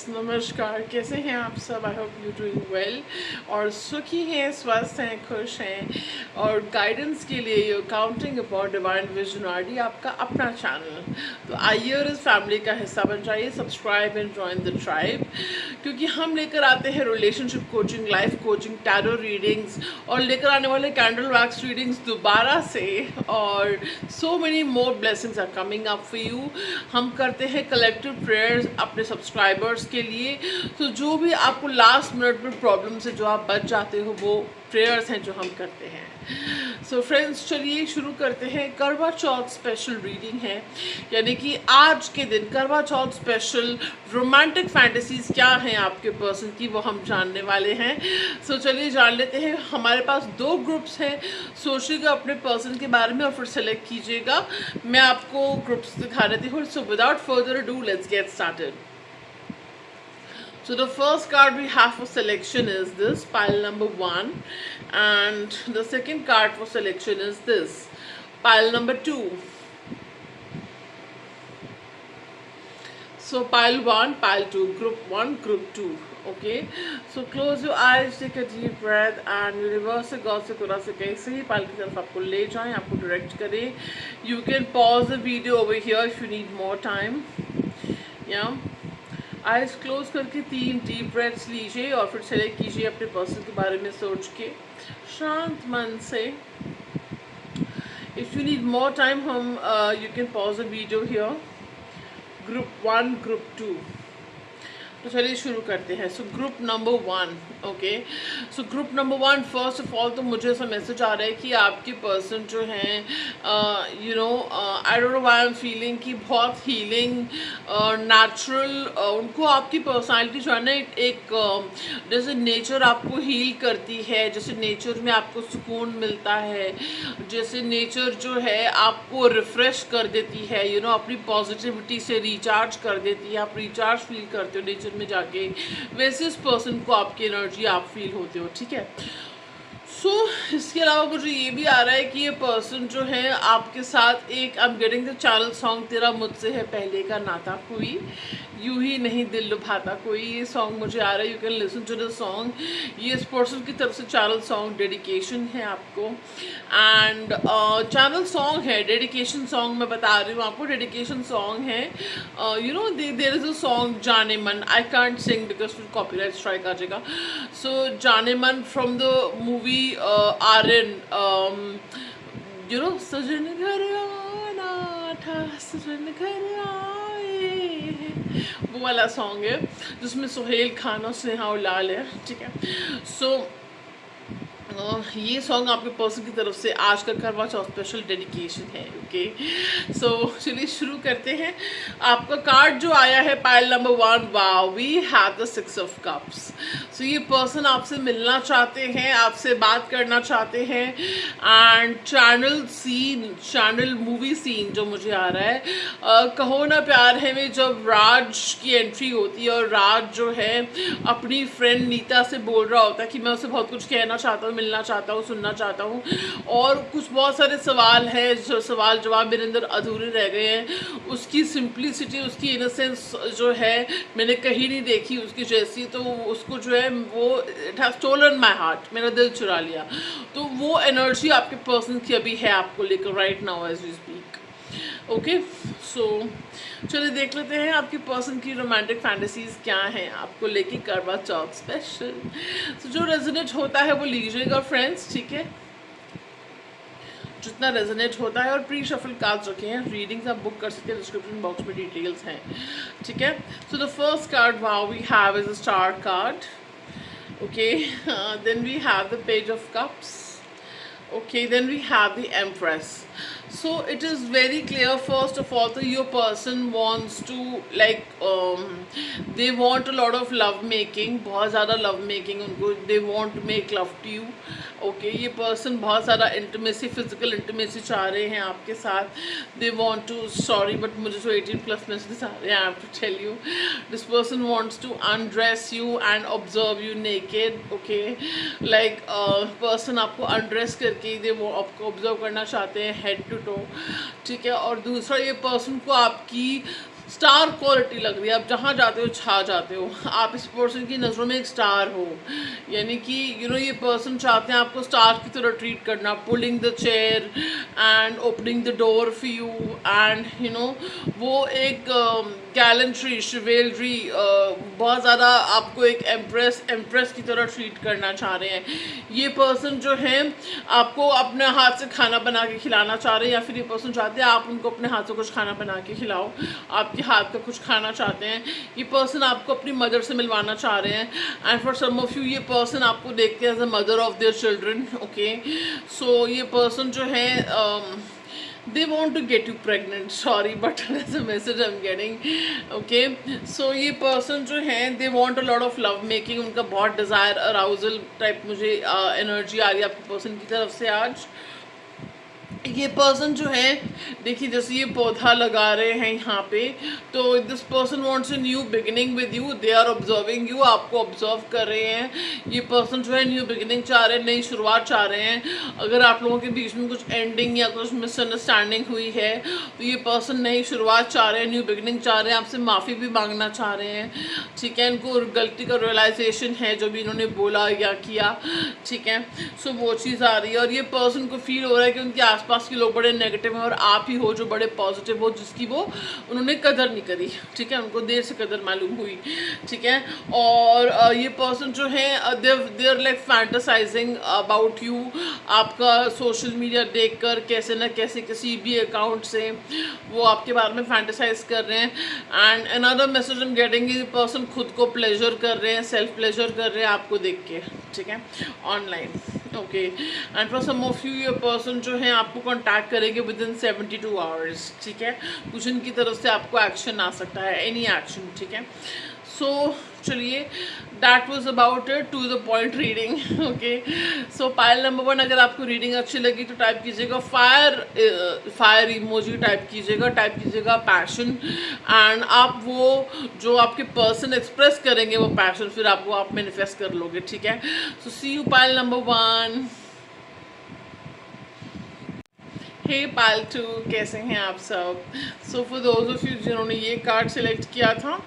नमस्कार। कैसे हैं आप सब? I hope you doing well और सुखी हैं, स्वस्थ हैं, खुश हैं। और गाइडेंस के लिए you counting about divine vision RD आपका अपना चैनल। तो आइए और इस फैमिली का हिस्सा बन जाइए, subscribe and join the tribe, क्योंकि हम लेकर आते हैं relationship coaching, life coaching, tarot readings और लेकर आने वाले कैंडल वैक्स रीडिंग्स दोबारा से। और so many more blessings are coming up for you. हम करते हैं कलेक्टिव प्रेयर्स अपने सब्सक्राइबर्स के लिए। तो जो भी आपको लास्ट मिनट में प्रॉब्लम से जो आप बच जाते हो, वो प्रेयर्स हैं जो हम करते हैं। सो फ्रेंड्स, चलिए शुरू करते हैं। करवा चौथ स्पेशल रीडिंग है, यानी कि आज के दिन करवा चौथ स्पेशल रोमांटिक फैंटेसीज क्या हैं आपके पर्सन की, वो हम जानने वाले हैं। सो चलिए जान लेते हैं। हमारे पास 2 ग्रुप्स हैं। सोचिएगा अपने पर्सन के बारे में और फिर सेलेक्ट कीजिएगा। मैं आपको ग्रुप्स दिखा देती हूँ। So without further ado, let's get started. So the first card we have for selection is this, pile number 1, and the second card for selection is this, pile number 2. So pile 1, pile 2, group 1, group 2. Okay, so close your eyes, take a deep breath and universe से God से खुदा से कैसे ही पाल की तरफ आपको ले जाएं, आपको डायरेक्ट करें. You can pause the video over here if you need more time. Yeah. Eyes close करके 3 डीप ब्रेथ्स लीजिए और फिर सेलेक्ट कीजिए अपने पर्सन के बारे में सोच के शांत मन से. If you need more time, hmm you can pause the video here. Group 1, group 2. तो चलिए शुरू करते हैं. So group number 1. Okay, so group number 1, first of all तो मुझे ऐसा मैसेज आ रहा है कि आपके पर्सन जो हैं, you know, I don't know why I am feeling कि बहुत हीलिंग नेचुरल, उनको आपकी पर्सनालिटी जो है ना, एक जैसे नेचर आपको हील करती है, जैसे नेचर में आपको सुकून मिलता है, जैसे नेचर जो है आपको रिफ्रेश कर देती है, यू नो, अपनी पॉजिटिविटी से रिचार्ज कर देती है. आप रिचार्ज फील करते हो नेचर में जाके, वैसे इस पर्सन को आपकी एनर्जी आप फील होते हो. ठीक है. सो इसके अलावा मुझे ये भी आ रहा है कि ये पर्सन जो है आपके साथ एक, I am getting the channel song तेरा मुझसे है पहले का नाता कोई, यूं ही नहीं दिल लुभाता कोई, ये सॉन्ग मुझे आ रहा है. You can listen to the song. ये इस पर्सन की तरफ से चैनल सॉन्ग डेडिकेशन है आपको. एंड चैनल सॉन्ग है, डेडिकेशन सॉन्ग मैं बता रही हूँ आपको, डेडिकेशन सॉन्ग है. You know, there is a song Jaane Mann, I can't sing because फिर कॉपीराइट स्ट्राइक आ जाएगा. So Jaane Mann from the movie Aryan, you know, सजन घर आना था, सजन घर आए, वो वाला सॉन्ग है जिसमें सुहेल खान और स्नेहा उलाल है. ठीक है. सो ये सॉन्ग आपके पर्सन की तरफ से आज का करवा चौथ स्पेशल डेडिकेशन है. ओके, सो चलिए शुरू करते हैं. आपका कार्ड जो आया है pile number 1, wow, we have the 6 of cups. So ये पर्सन आपसे मिलना चाहते हैं, आपसे बात करना चाहते हैं. And channel scene, channel movie scene जो मुझे आ रहा है, कहो ना प्यार है में जब राज की एंट्री होती है और राज जो है अपनी फ्रेंड नीता से बोल रहा होता है कि मैं उसे बहुत कुछ कहना चाहता हूँ, मिलना चाहता हूँ, सुनना चाहता हूँ, और कुछ बहुत सारे सवाल हैं जो सवाल जवाब मेरे अंदर अधूरे रह गए हैं. उसकी सिंप्लिसिटी, उसकी इनोसेंस जो है मैंने कहीं नहीं देखी उसकी जैसी. तो उसको जो है वो, it have stolen my heart, मेरा दिल चुरा लिया. तो वो एनर्जी आपके पर्सन की अभी है आपको लेकर right now as we speak. Okay, so चलिए देख लेते हैं आपके पर्सन की रोमांटिक फैंटेसीज क्या हैं आपको लेके करवा चौथ स्पेशल. तो जो रेजोनेट होता है वो लीजिएगा फ्रेंड्स. ठीक है, जितना रेजोनेट होता है. और प्री शफल कार्ड्स रखे हैं, रीडिंग्स आप बुक कर सकते हैं, डिस्क्रिप्शन बॉक्स में डिटेल्स हैं. ठीक है. So the first card wow we have is a star card. Okay, then we have the page of cups. Okay, then we have the Empress. So it is very clear, first of all, that your person wants to, like, they want a lot of love making, बहुत ज़्यादा love making उनको, they want to make love to you. Okay, ये person बहुत ज़्यादा intimacy, physical intimacy चाह रहे हैं आपके साथ. They want to, sorry but मुझे जो 18+ मैसेजेस आ रहे हैं, I have to tell you, this person wants to undress you and observe you naked. Okay, like person आपको अनड्रेस करके दे वो आपको ऑब्जर्व करना चाहते हैं हेड टू टो. ठीक है. और दूसरा, ये पर्सन को आपकी स्टार क्वालिटी लग रही है, आप जहाँ जाते हो छा जाते हो, आप इस पर्सन की नज़रों में एक स्टार हो। यानी कि ये पर्सन चाहते हैं आपको स्टार की तरह ट्रीट करना, pulling the chair and opening the door for you and वो एक गैलेंट्री शिवेलरी बहुत ज़्यादा आपको एक एम्प्रेस की तरह ट्रीट करना चाह रहे हैं। ये पर्सन जो है आपको अपने हाथ से खाना बना के खिलाना चाह रहे हैं, या फिर ये पर्सन चाहते हैं आप उनको अपने हाथ से कुछ खाना बना के खिलाओ, आपके हाथ का कुछ खाना चाहते हैं। ये पर्सन आपको अपनी मदर से मिलवाना चाह रहे हैं, and for some of you ये पर्सन आपको देखते हैं as a mother of their children. Okay, so ये पर्सन जो है they want to get you pregnant, sorry but that's a message I'm getting. Okay, so ये person जो है they want a lot of love making, उनका बहुत desire arousal type मुझे energy आ रही है आपके person की तरफ से आज। ये पर्सन जो है देखिए जैसे ये पौधा लगा रहे हैं यहाँ पे, तो this person wants a new beginning with you, they are observing you, आपको ऑब्जर्व कर रहे हैं। ये पर्सन जो है न्यू बिगिनिंग चाह रहे हैं, नई शुरुआत चाह रहे हैं। अगर आप लोगों के बीच में कुछ एंडिंग या कुछ मिसअंडरस्टैंडिंग हुई है तो ये पर्सन नई शुरुआत चाह रहे हैं, न्यू बिगिनिंग चाह रहे हैं, आपसे माफ़ी भी मांगना चाह रहे हैं। ठीक है, इनको गलती का रियलाइजेशन है जो भी इन्होंने बोला या किया। ठीक है, सो वो चीज़ आ रही है, और ये पर्सन को फील हो रहा है कि उनके आसपास के लोग बड़े नेगेटिव हैं और आप ही हो जो बड़े पॉजिटिव हो, जिसकी वो उन्होंने कदर नहीं करी। ठीक है, उनको देर से कदर मालूम हुई। ठीक है, और ये पर्सन जो है they are like fantasising about you, आपका सोशल मीडिया देखकर कैसे ना कैसे किसी भी अकाउंट से वो आपके बारे में फैंटासाइज कर रहे हैं। एंड अनदर मैसेज हम गेटिंग, ये पर्सन खुद को प्लेजर कर रहे हैं, सेल्फ प्लेजर कर रहे हैं आपको देख के। ठीक है, online. Okay, and for some of you ये पर्सन जो है आपको कांटेक्ट करेंगे विद इन 72 आवर्स। ठीक है, कुछ इनकी तरफ से आपको एक्शन आ सकता है, एनी एक्शन। ठीक है, सो चलिए that was about it, to the point reading. Okay, so pile number 1, अगर आपको रीडिंग अच्छी लगी तो टाइप कीजिएगा फायर इमोजी, टाइप कीजिएगा पैशन, एंड आप वो जो आपके पर्सन एक्सप्रेस करेंगे वो पैशन फिर आप मैनिफेस्ट कर लोगे। ठीक है, so see you pile number 1। Hey pile 2, कैसे हैं आप सब? So for those of you जिन्होंने ये कार्ड सेलेक्ट किया था,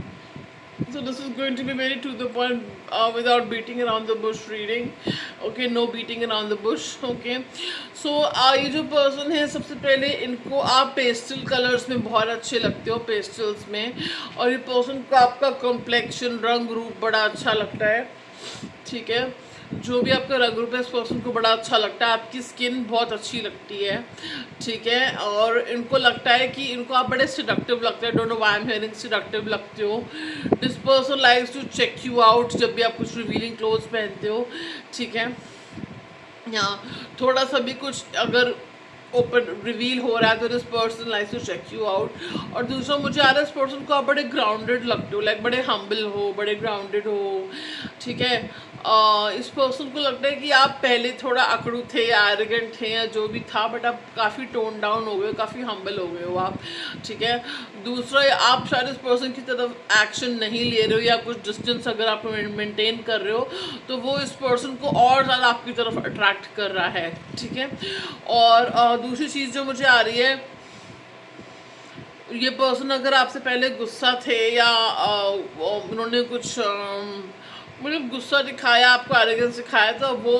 so this is going to be very to the point, without beating around the bush reading. Okay, no beating around the bush. Okay, so ये जो person है सबसे पहले इनको आप पेस्टल कलर्स में बहुत अच्छे लगते हो, पेस्टल्स में, और ये पर्सन को आपका कॉम्प्लेक्शन रंग रूप बड़ा अच्छा लगता है। ठीक है, जो भी आपका रंग रूप है इस पर्सन को बड़ा अच्छा लगता है, आपकी स्किन बहुत अच्छी लगती है। ठीक है, और इनको लगता है कि इनको आप बड़े सिडक्टिव लगते हैं। Don't know why I am hearing seductive लगते हो। This person likes to check you out जब भी आप कुछ रिवीलिंग क्लोथ्स पहनते हो। ठीक है, या थोड़ा सा भी कुछ अगर ओपन रिवील हो रहा है तो this person likes to check you out. और दूसरा मुझे आ रहा है इस पर्सन को आप बड़े ग्राउंडेड लगते हो, लाइक बड़े हम्बल हो, बड़े ग्राउंडेड हो। ठीक है, इस पर्सन को लगता है कि आप पहले थोड़ा अकड़ू थे या एरोगेंट थे या जो भी था, बट आप काफ़ी टोन डाउन हो गए, काफ़ी हम्बल हो गए हो आप। ठीक है, दूसरा आप शायद इस पर्सन की तरफ एक्शन नहीं ले रहे हो, या कुछ डिस्टेंस अगर आप मेंटेन कर रहे हो तो वो इस पर्सन को और ज़्यादा आपकी तरफ अट्रैक्ट कर रहा है। ठीक है, और दूसरी चीज़ जो मुझे आ रही है, ये पर्सन अगर आपसे पहले गुस्सा थे या उन्होंने कुछ मतलब गुस्सा दिखाया, आपको एरोगेंस दिखाया, तो वो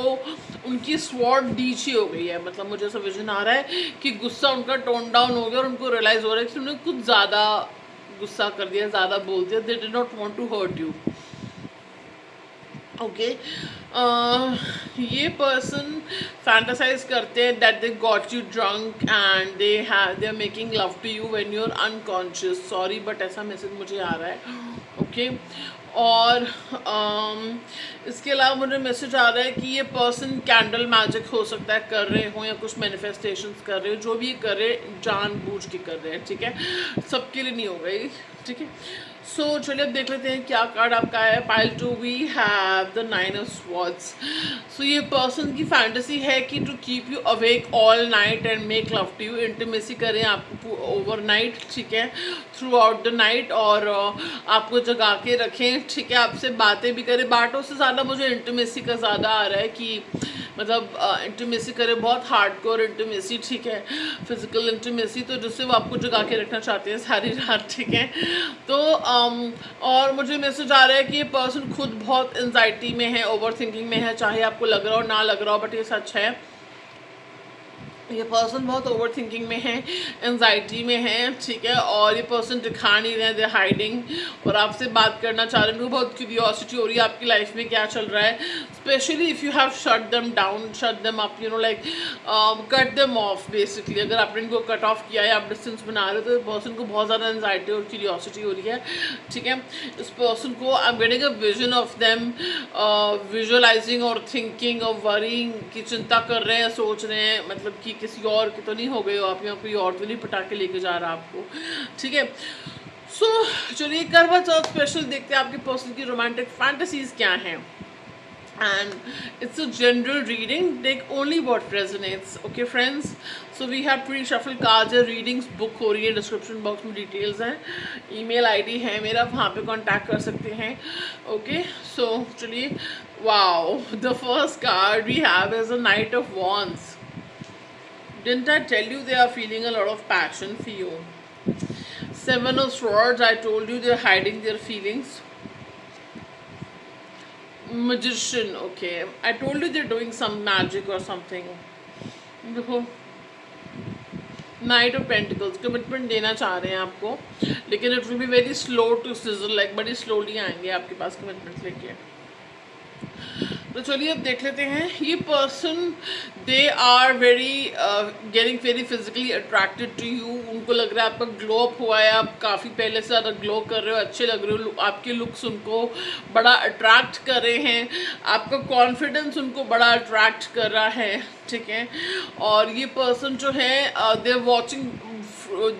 उनकी स्वॉर्ड नीची हो गई है। मतलब मुझे ऐसा विजन आ रहा है कि गुस्सा उनका टोन डाउन हो गया और उनको रियलाइज़ हो रहा है कि उन्होंने कुछ ज़्यादा गुस्सा कर दिया, ज़्यादा बोल दिया। They did not want to hurt you. Okay, ये पर्सन फैंटासाइज करते हैं that they got you drunk and they are making love to you when you are unconscious. Sorry but ऐसा मैसेज मुझे आ रहा है। ओके, और इसके अलावा मुझे मैसेज आ रहा है कि ये पर्सन कैंडल मैजिक हो सकता है कर रहे हो, या कुछ मैनिफेस्टेशंस कर रहे हो, जो भी कर रहे जानबूझ के कर रहे हैं। ठीक है, सबके लिए नहीं होगा ये। ठीक है, सो चलिए अब देख लेते हैं क्या कार्ड आपका है। Pile 2 we have the 9 of swords. So ये पर्सन की फैंटेसी है कि to keep you awake all night and make love to you, intimacy करें आपको ओवरनाइट, ठीक है, थ्रू आउट द नाइट, और आपको जगा के रखें, ठीक है, आपसे बातें भी करें। बातों से ज़्यादा मुझे इंटीमेसी का ज़्यादा आ रहा है कि मतलब इंटीमेसी करे, बहुत हार्डकोर इंटीमेसी, ठीक है, फिजिकल इंटीमेसी, तो जिससे वो आपको जगा के रखना चाहते हैं सारी रात, ठीक है। तो और मुझे मैसेज आ रहा है कि ये पर्सन खुद बहुत एंजाइटी में है, ओवर थिंकिंग में है, चाहे आपको लग रहा हो ना लग रहा हो, बट ये सच है। ये पर्सन बहुत ओवर थिंकिंग में है, एंजाइटी में है, ठीक है, और ये पर्सन दिखा नहीं रहे हैं, दे हाइडिंग, और आपसे बात करना चाह रहे हैं। उनको बहुत क्यूरियोसिटी हो रही है आपकी लाइफ में क्या चल रहा है, specially if you have shut them down, shut them up, you know, like cut them of basically. अगर आपने इनको कट ऑफ किया है, आप डिस्टेंस बना रहे हो, तो पर्सन को बहुत ज़्यादा एंजाइटी और क्यूरियोसिटी हो रही है, ठीक है। इस पर्सन को I am getting a vision of them, visualising और थिंकिंग और वरिंग, की चिंता कर रहे हैं, सोच रहे हैं, मतलब कि किसी और के तो नहीं हो गए हो आप, या कोई और तो नहीं पटा के लेके जा रहा आपको, ठीक है। सो चलिए करवा चौथ स्पेशल देखते हैं आपके पर्सन की रोमांटिक फैंटेसीज क्या हैं। And it's a general reading, take only what resonates, okay friends. So we have pre-shuffle cards है, readings book हो रही है, description box में details हैं, email ID है मेरा, वहाँ पे contact कर सकते हैं, okay. So चलिए, wow, the first card we have is a Knight of Wands. Didn't I tell you they are feeling a lot of passion for you? Seven of Swords, I told you they're hiding their feelings. Magician, okay, I told you they're doing some magic or something. देखो, knight of pentacles, commitment देना चाह रहे हैं आपको, लेकिन it will be very slow to sizzle, like बड़ी slowly आएंगे आपके पास कमिटमेंट लेके। तो चलिए अब देख लेते हैं। ये person they are very getting very physically attracted to you. उनको लग रहा है आपका ग्लो अप हुआ है, आप काफ़ी पहले से ज़्यादा ग्लो कर रहे हो, अच्छे लग रहे हो, आपके लुक्स उनको बड़ा अट्रैक्ट कर रहे हैं, आपका कॉन्फिडेंस उनको बड़ा अट्रैक्ट कर रहा है, ठीक है। और ये पर्सन जो है they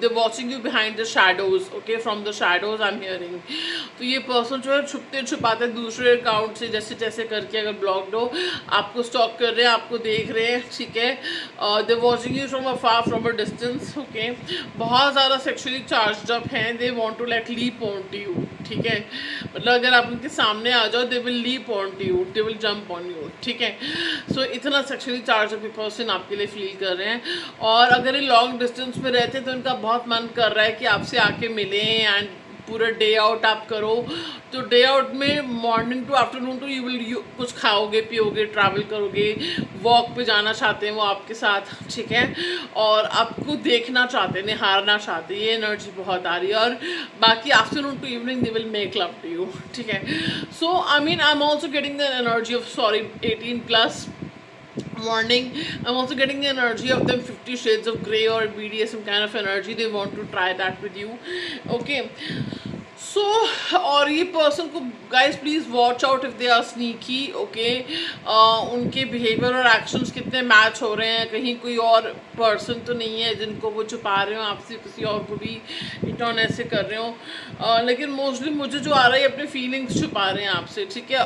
watching you behind the shadows, okay, from the shadows I am hearing. तो ये पर्सन जो है छुपते छुपाते दूसरे अकाउंट से जैसे तैसे करके, अगर ब्लॉक्ड हो, आपको स्टॉक कर रहे हैं, आपको देख रहे हैं, ठीक है। They watching you from afar, from a distance, okay. बहुत ज़्यादा सेक्शुअली चार्ज अप हैं, they want to like leap on to you, ठीक है। मतलब अगर आप उनके सामने आ जाओ, they will leap on to you, they will jump on you, ठीक है। सो इतना सेक्शुअली चार्ज अप पर्सन आपके लिए फील कर रहे हैं। और अगर ये लॉन्ग डिस्टेंस में रहते हैं तो इनका बहुत मन कर रहा है कि आपसे आके मिलें एंड पूरा डे आउट आप करो। तो डे आउट में morning to afternoon to you कुछ खाओगे पियोगे, ट्रैवल करोगे, वॉक पे जाना चाहते हैं वो आपके साथ, ठीक है। और आपको देखना चाहते हैं, निहारना चाहते हैं, ये एनर्जी बहुत आ रही है। और बाकी afternoon to evening they will make love to you, ठीक है। So I mean I am also getting the energy of 18+ morning. I'm also getting the energy of them 50 shades of grey or BDSM kind of energy. They want to try that with you, okay. So और ये person को guys please watch out if they are sneaky, okay. उनके behaviour और actions कितने match हो रहे हैं, कहीं कोई और पर्सन तो नहीं है जिनको वो छुपा रहे हो आपसे, किसी और को भी इटॉन ऐसे कर रहे हो। लेकिन मोस्टली मुझे जो आ रहा है अपने फीलिंग्स छुपा रहे हैं आपसे, ठीक है।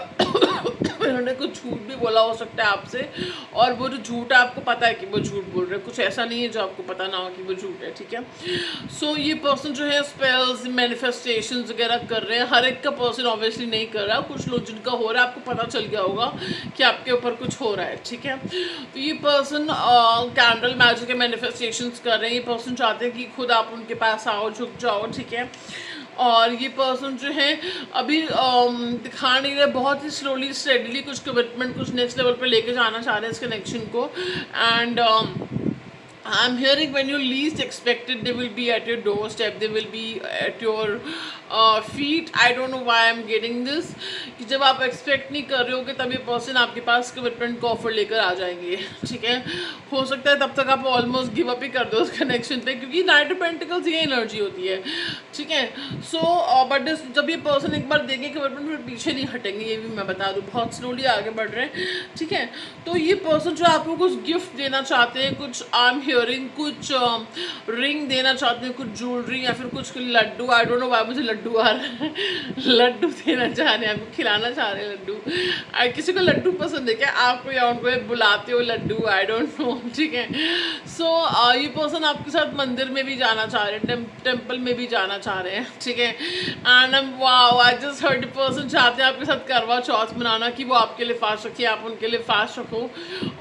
उन्होंने कुछ झूठ भी बोला हो सकता है आपसे, और वो जो झूठ है आपको पता है कि वो झूठ बोल रहे हैं, कुछ ऐसा नहीं है जो आपको पता ना हो कि वो झूठ है, ठीक है। सो ये पर्सन जो है स्पेल्स मैनिफेस्टेशन वगैरह कर रहे हैं। हर एक का पर्सन ऑब्वियसली नहीं कर रहा, कुछ लोग जिनका हो रहा है आपको पता चल गया होगा कि आपके ऊपर कुछ हो रहा है, ठीक है। तो ये पर्सन कैंडल मैजिक के मैनिफेस्टेशंस कर रहे हैं। ये पर्सन चाहते हैं कि खुद आप उनके पास आओ, झुक जाओ, ठीक है। और ये पर्सन जो है अभी दिखा नहीं रहे, बहुत ही स्लोली स्टेडीली कुछ कमिटमेंट, कुछ नेक्स्ट लेवल पे लेके जाना चाह रहे हैं इस कनेक्शन को। And I'm hearing when you least expect it, they will be at your doorstep, they will be at your feet. I don't know why I'm getting this, कि जब आप एक्सपेक्ट नहीं कर रहे हो कि तब ये पर्सन आपके पास कमिटमेंट का ऑफर लेकर आ जाएंगे, ठीक है। हो सकता है तब तक आप ऑलमोस्ट गिव अप ही कर दो उस कनेक्शन पे, क्योंकि नाइट ऑफ पेंटिकल्स ये एनर्जी होती है, ठीक है। सो बट जब ये पर्सन एक बार देंगे कमिटमेंट, फिर पीछे नहीं हटेंगे, ये भी मैं बता दूँ, बहुत स्लोली आगे बढ़ रहे हैं, ठीक है। तो ये पर्सन जो आपको कुछ गिफ्ट देना चाहते हैं, कुछ आई एम इयरिंग, कुछ रिंग देना चाहते हैं, कुछ ज्वेलरी या फिर कुछ laddu, I don't know why मुझे लड्डू आ रहा है लड्डू देना चाह रहे हैं, आपको खिलाना चाह रहे हैं लड्डू। किसी को लड्डू पसंद है क्या? आपको या उनको बुलाते हो लड्डू, आई डोंट नो, ठीक है। सो ये पर्सन आपके साथ मंदिर में भी जाना चाह रहे हैं, टेम्पल में भी जाना चाह रहे हैं, ठीक है। And wow, I just heard person चाहते हैं आपके साथ करवा चौथ मनाना, कि वो आपके लिए फास्ट रखिए, आप उनके लिए फास्ट रखो।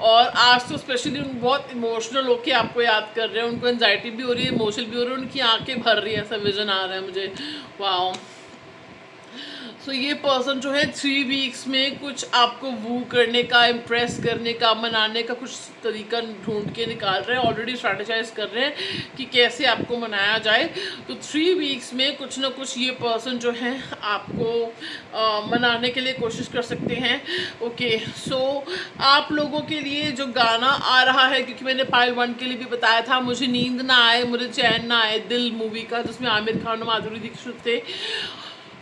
और आज तो स्पेशली उन बहुत इमोशनल होके आपको याद कर रहे हैं, उनको एंजाइटी भी हो रही है, इमोशनल भी हो रही है, उनकी आंखें भर रही है, ऐसा विजन आ रहा है मुझे। वाओ, सो ये पर्सन जो है 3 वीक्स में कुछ आपको वू करने का, इम्प्रेस करने का, मनाने का कुछ तरीका ढूंढ के निकाल रहे हैं, ऑलरेडी स्ट्रैटेजाइज कर रहे हैं कि कैसे आपको मनाया जाए। तो 3 वीक्स में कुछ ना कुछ ये पर्सन जो है आपको मनाने के लिए कोशिश कर सकते हैं। ओके, सो आप लोगों के लिए जो गाना आ रहा है, क्योंकि मैंने पाइल 1 के लिए भी बताया था, मुझे नींद ना आए, मुझे चैन ना आए, दिल मूवी का, जिसमें आमिर खान और माधुरी दीक्षित थे।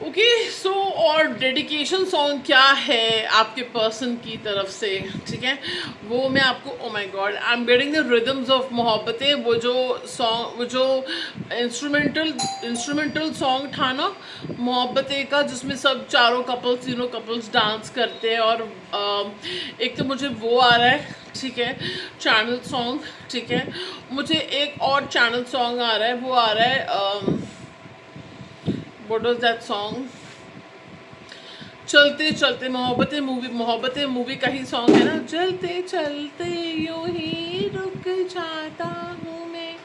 ओके, सो और डेडिकेशन सॉन्ग क्या है आपके पर्सन की तरफ से, ठीक है, वो मैं आपको, oh my God, I am getting the rhythms of Mohabbatein, वो जो सॉन्ग, वो जो इंस्ट्रूमेंटल सॉन्ग था ना मोहब्बतें का, जिसमें सब तीनों कपल्स डांस करते हैं, और एक तो मुझे वो आ रहा है, ठीक है, चैनल सॉन्ग, ठीक है। मुझे एक और चैनल सॉन्ग आ रहा है, वो आ रहा है What was that song? चलते चलते मोहब्बतें मूवी का ही सॉन्ग है ना, चलते चलते यूं ही रुक जाता हूँ मैं।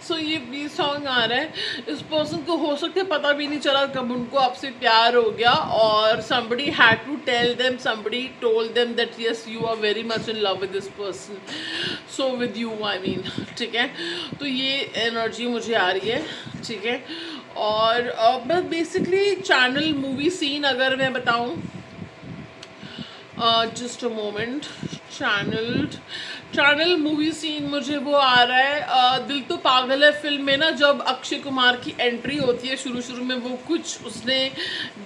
सो ये सॉन्ग आ रहा है, इस पर्सन को हो सकता है पता भी नहीं चला कब उनको आपसे प्यार हो गया, और somebody had to tell them, somebody told them that yes you are very much in love with this person, so with you I mean, ठीक है। तो ये एनर्जी मुझे आ रही है, ठीक है। और बस बेसिकली चैनल मूवी सीन अगर मैं बताऊं, just a moment, channel movie scene मुझे वो आ रहा है, दिल तो पागल है फिल्म में ना, जब अक्षय कुमार की एंट्री होती है शुरू में, वो कुछ उसने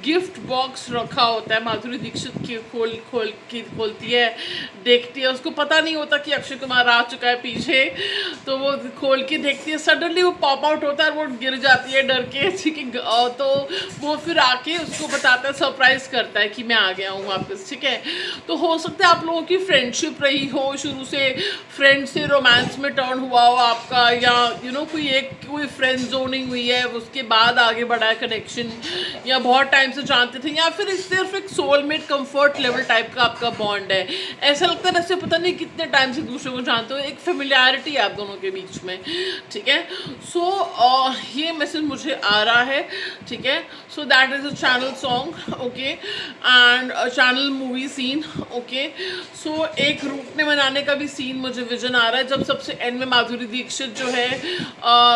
गिफ्ट बॉक्स रखा होता है, माधुरी दीक्षित की खोलती है, देखती है, उसको पता नहीं होता कि अक्षय कुमार आ चुका है पीछे, तो वो खोल के देखती है, सडनली वो पॉप आउट होता है, वो गिर जाती है डर के, ठीक है। तो वो फिर आके उसको बताता है, सरप्राइज करता है कि मैं आ गया हूँ वापस, ठीक है। तो हो सकता है आप लोगों की फ्रेंडशिप रही हो, शुरू से फ्रेंड से रोमांस में टर्न हुआ हो आपका, या यू नो कोई फ्रेंड जोनिंग हुई है, उसके बाद आगे बढ़ा है कनेक्शन, या बहुत टाइम से जानते थे, या फिर सिर्फ एक सोलमेट कंफर्ट लेवल टाइप का आपका बॉन्ड है। ऐसा लगता है जैसे पता नहीं कितने टाइम से दूसरे को जानते हो, एक फेमिलियरिटी है आप दोनों के बीच में, ठीक है। सो ये मैसेज मुझे आ रहा है, ठीक है। So that is a channel song, okay, and channel movie scene, okay. So एक रूठने मनाने का भी सीन मुझे विजन आ रहा है, जब सबसे एंड में माधुरी दीक्षित जो है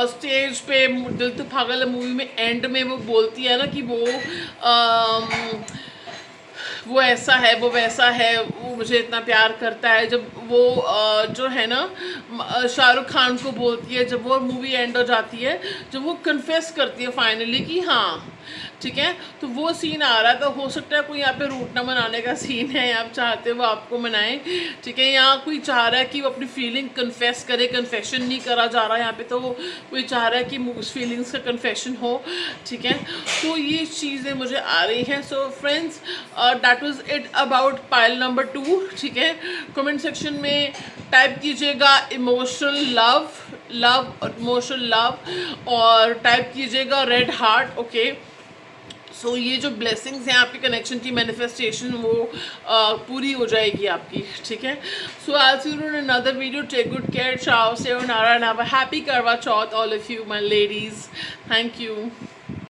स्टेज पे दिल तो पागल है मूवी में एंड में वो बोलती है ना कि वो ऐसा है, वो वैसा है, वो मुझे इतना प्यार करता है, जब वो जो है ना शाहरुख खान को बोलती है, जब वो मूवी एंड हो जाती है, जब वो कन्फेस करती है फाइनली कि हाँ, ठीक है, तो वो सीन आ रहा है। तो हो सकता है कोई यहाँ पे रूठना मनाने का सीन है, आप चाहते हो वो आपको मनाएं, ठीक है। यहाँ कोई चाह रहा है कि वो अपनी फीलिंग कन्फेस करे, कन्फेशन नहीं करा जा रहा यहाँ पे, तो कोई चाह रहा है कि उस फीलिंग्स का कन्फेशन हो, ठीक है। तो ये चीज़ें मुझे आ रही हैं। So friends, that was it about pile number 2, ठीक है। कमेंट सेक्शन में टाइप कीजिएगा इमोशनल लव और टाइप कीजिएगा रेड हार्ट, ओके। सो ये जो ब्लेसिंग्स हैं आपके कनेक्शन की मैनिफेस्टेशन, वो पूरी हो जाएगी आपकी, ठीक है। So I see you in another video, take good care, ciao, sayonara, and have a happy Karwa Chauth all of you my ladies, thank you.